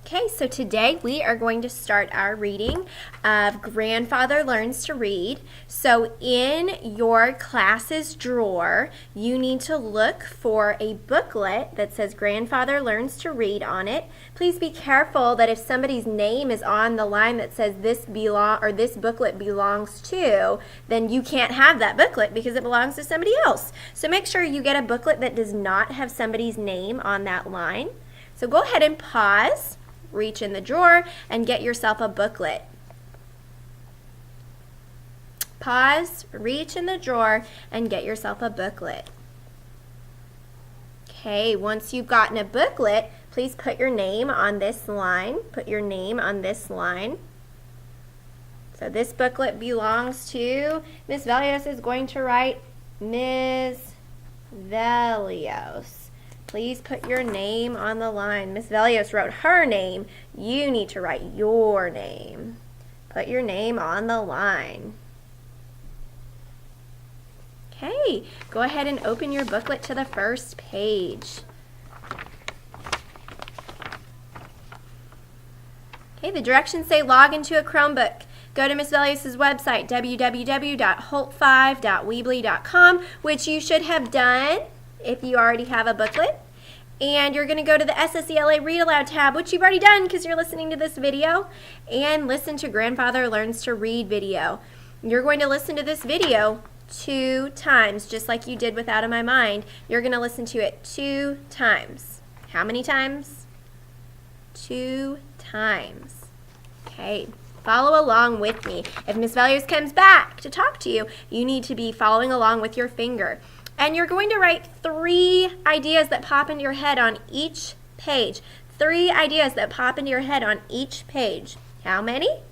Okay, so today we are going to start our reading of Grandfather Learns to Read. So in your class's drawer, you need to look for a booklet that says Grandfather Learns to Read on it. Please be careful that if somebody's name is on the line that says this booklet belongs to, then you can't have that booklet because it belongs to somebody else. So make sure you get a booklet that does not have somebody's name on that line. So go ahead and pause. Reach in the drawer and get yourself a booklet. Pause, reach in the drawer, and get yourself a booklet. Okay, once you've gotten a booklet, please put your name on this line. Put your name on this line. So this booklet belongs to, Ms. Velios is going to write Ms. Velios. Please put your name on the line. Ms. Velios wrote her name. You need to write your name. Put your name on the line. Okay, go ahead and open your booklet to the first page. Okay, the directions say log into a Chromebook. Go to Ms. Velios' website, www.holt5.weebly.com, which you should have done if you already have a booklet. And you're going to go to the SSELA Read Aloud tab, which you've already done because you're listening to this video, and listen to Grandfather Learns to Read video. You're going to listen to this video 2 times, just like you did with Out of My Mind. You're going to listen to it 2 times. How many times? 2 times. Okay. Follow along with me. If Ms. Velios comes back to talk to you, you need to be following along with your finger. And you're going to write 3 ideas that pop into your head on each page. 3 ideas that pop into your head on each page. How many?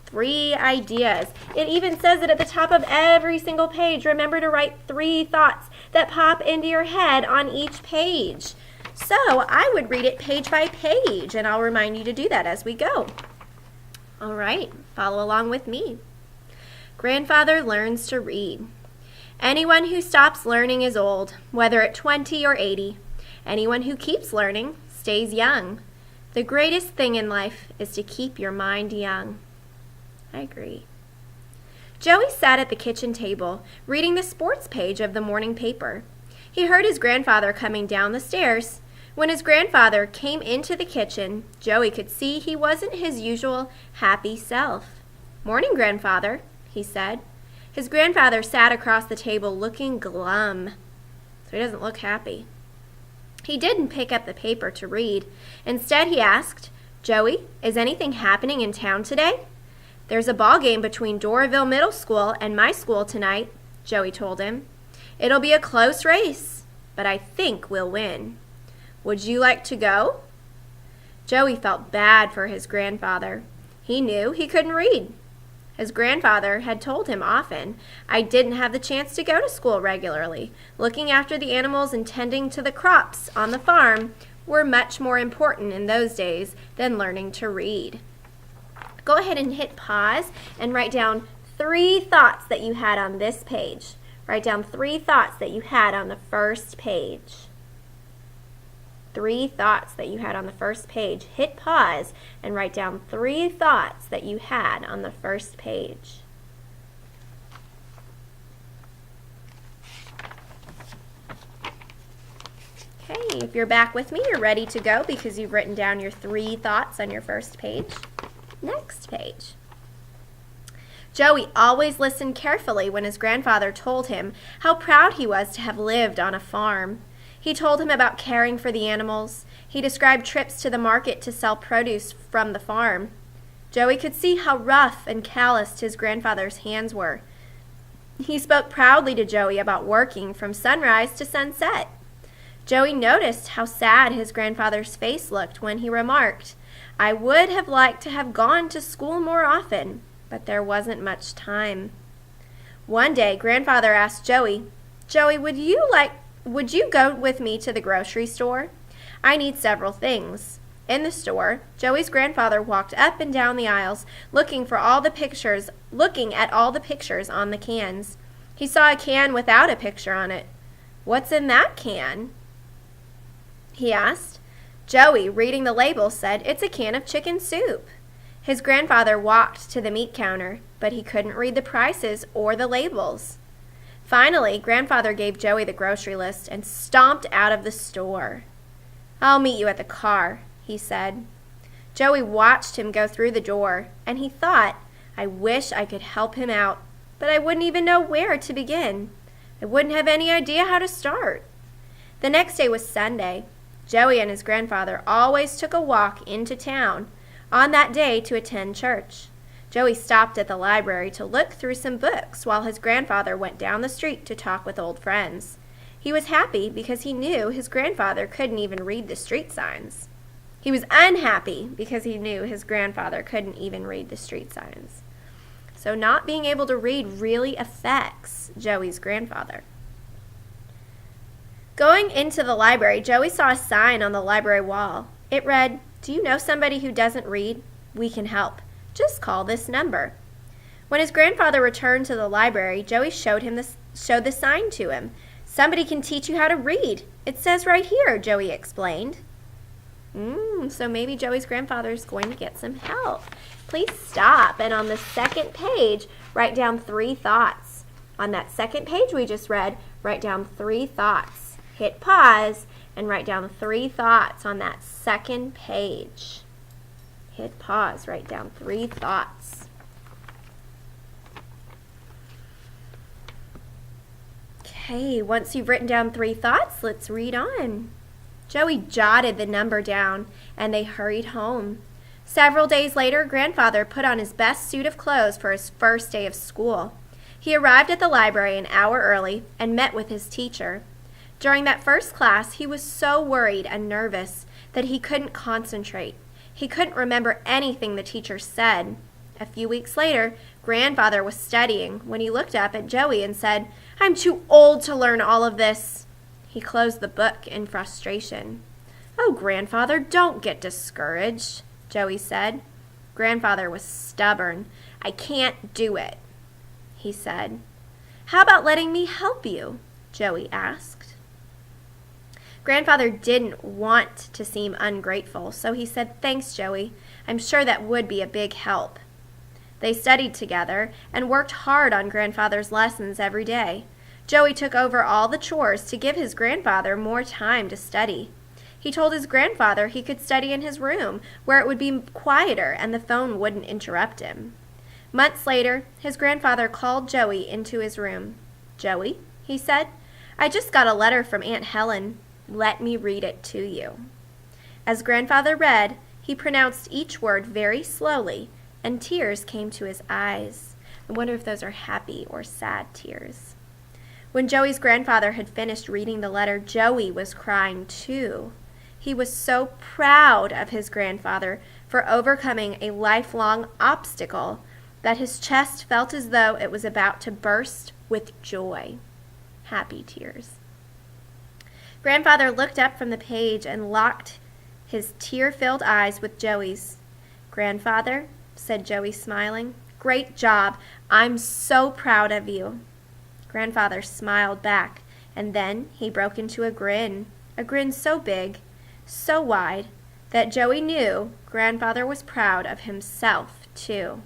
3 ideas. It even says it at the top of every single page. Remember to write 3 thoughts that pop into your head on each page. So I would read it page by page, and I'll remind you to do that as we go. All right, follow along with me. Grandfather learns to read. Anyone who stops learning is old, whether at 20 or 80. Anyone who keeps learning stays young. The greatest thing in life is to keep your mind young. I agree. Joey sat at the kitchen table, reading the sports page of the morning paper. He heard his grandfather coming down the stairs. When his grandfather came into the kitchen, Joey could see he wasn't his usual happy self. "Morning, Grandfather," he said. His grandfather sat across the table looking glum, so he doesn't look happy. He didn't pick up the paper to read. Instead, he asked, "Joey, is anything happening in town today?" "There's a ball game between Doraville Middle School and my school tonight," Joey told him. "It'll be a close race, but I think we'll win. Would you like to go?" Joey felt bad for his grandfather. He knew he couldn't read. His grandfather had told him often, "I didn't have the chance to go to school regularly. Looking after the animals and tending to the crops on the farm were much more important in those days than learning to read." Go ahead and hit pause and write down 3 thoughts that you had on this page. Write down 3 thoughts that you had on the first page. 3 thoughts that you had on the first page. Hit pause and write down 3 thoughts that you had on the first page. Okay, if you're back with me, you're ready to go because you've written down your 3 thoughts on your first page. Next page. Joey always listened carefully when his grandfather told him how proud he was to have lived on a farm. He told him about caring for the animals. He described trips to the market to sell produce from the farm. Joey could see how rough and calloused his grandfather's hands were. He spoke proudly to Joey about working from sunrise to sunset. Joey noticed how sad his grandfather's face looked when he remarked, "I would have liked to have gone to school more often, but there wasn't much time." One day, Grandfather asked Joey, "Joey, would you go with me to the grocery store? I need several things." In the store, Joey's grandfather walked up and down the aisles, looking at all the pictures on the cans. He saw a can without a picture on it. "What's in that can?" he asked. Joey, reading the label, said, "It's a can of chicken soup." His grandfather walked to the meat counter, but he couldn't read the prices or the labels. Finally, Grandfather gave Joey the grocery list and stomped out of the store. "I'll meet you at the car," he said. Joey watched him go through the door, and he thought, "I wish I could help him out, but I wouldn't even know where to begin. I wouldn't have any idea how to start." The next day was Sunday. Joey and his grandfather always took a walk into town on that day to attend church. Joey stopped at the library to look through some books while his grandfather went down the street to talk with old friends. He was happy because he knew his grandfather couldn't even read the street signs. He was unhappy because he knew his grandfather couldn't even read the street signs. So not being able to read really affects Joey's grandfather. Going into the library, Joey saw a sign on the library wall. It read, "Do you know somebody who doesn't read? We can help. Just call this number." When his grandfather returned to the library, Joey showed the sign to him. "Somebody can teach you how to read. It says right here," Joey explained. So maybe Joey's grandfather is going to get some help. Please stop and on the second page, write down 3 thoughts. On that second page we just read, write down 3 thoughts. Hit pause and write down 3 thoughts on that second page. Hit pause, write down 3 thoughts. Okay, once you've written down 3 thoughts, let's read on. Joey jotted the number down, and they hurried home. Several days later, Grandfather put on his best suit of clothes for his first day of school. He arrived at the library an hour early and met with his teacher. During that first class, he was so worried and nervous that he couldn't concentrate. He couldn't remember anything the teacher said. A few weeks later, Grandfather was studying when he looked up at Joey and said, "I'm too old to learn all of this." He closed the book in frustration. "Oh, Grandfather, don't get discouraged," Joey said. Grandfather was stubborn. "I can't do it," he said. "How about letting me help you?" Joey asked. Grandfather didn't want to seem ungrateful, so he said, "Thanks, Joey. I'm sure that would be a big help." They studied together and worked hard on Grandfather's lessons every day. Joey took over all the chores to give his grandfather more time to study. He told his grandfather he could study in his room, where it would be quieter and the phone wouldn't interrupt him. Months later, his grandfather called Joey into his room. "Joey," he said, "I just got a letter from Aunt Helen. Let me read it to you." As Grandfather read, he pronounced each word very slowly, and tears came to his eyes. I wonder if those are happy or sad tears. When Joey's grandfather had finished reading the letter, Joey was crying too. He was so proud of his grandfather for overcoming a lifelong obstacle that his chest felt as though it was about to burst with joy. Happy tears. Grandfather looked up from the page and locked his tear-filled eyes with Joey's. "Grandfather," said Joey, smiling, "great job. I'm so proud of you." Grandfather smiled back, and then he broke into a grin so big, so wide, that Joey knew Grandfather was proud of himself, too.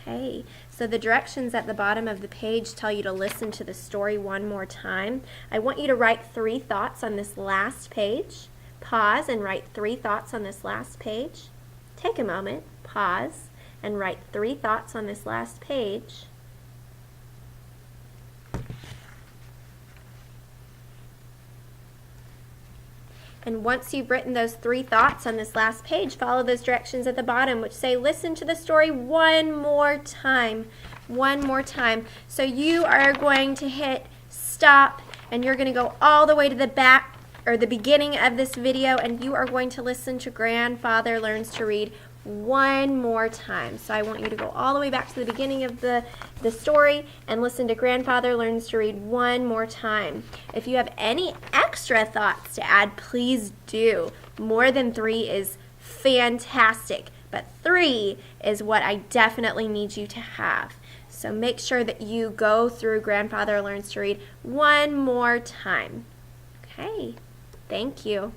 Okay, so the directions at the bottom of the page tell you to listen to the story one more time. I want you to write 3 thoughts on this last page. Pause and write 3 thoughts on this last page. Take a moment, pause, and write 3 thoughts on this last page. And once you've written those 3 thoughts on this last page, follow those directions at the bottom which say listen to the story one more time. One more time. So you are going to hit stop and you're going to go all the way to the back or the beginning of this video and you are going to listen to Grandfather Learns to Read one more time. So I want you to go all the way back to the beginning of the story and listen to Grandfather Learns to Read one more time. If you have any extra thoughts to add, please do. More than 3 is fantastic, but 3 is what I definitely need you to have. So make sure that you go through Grandfather Learns to Read one more time. Okay, thank you.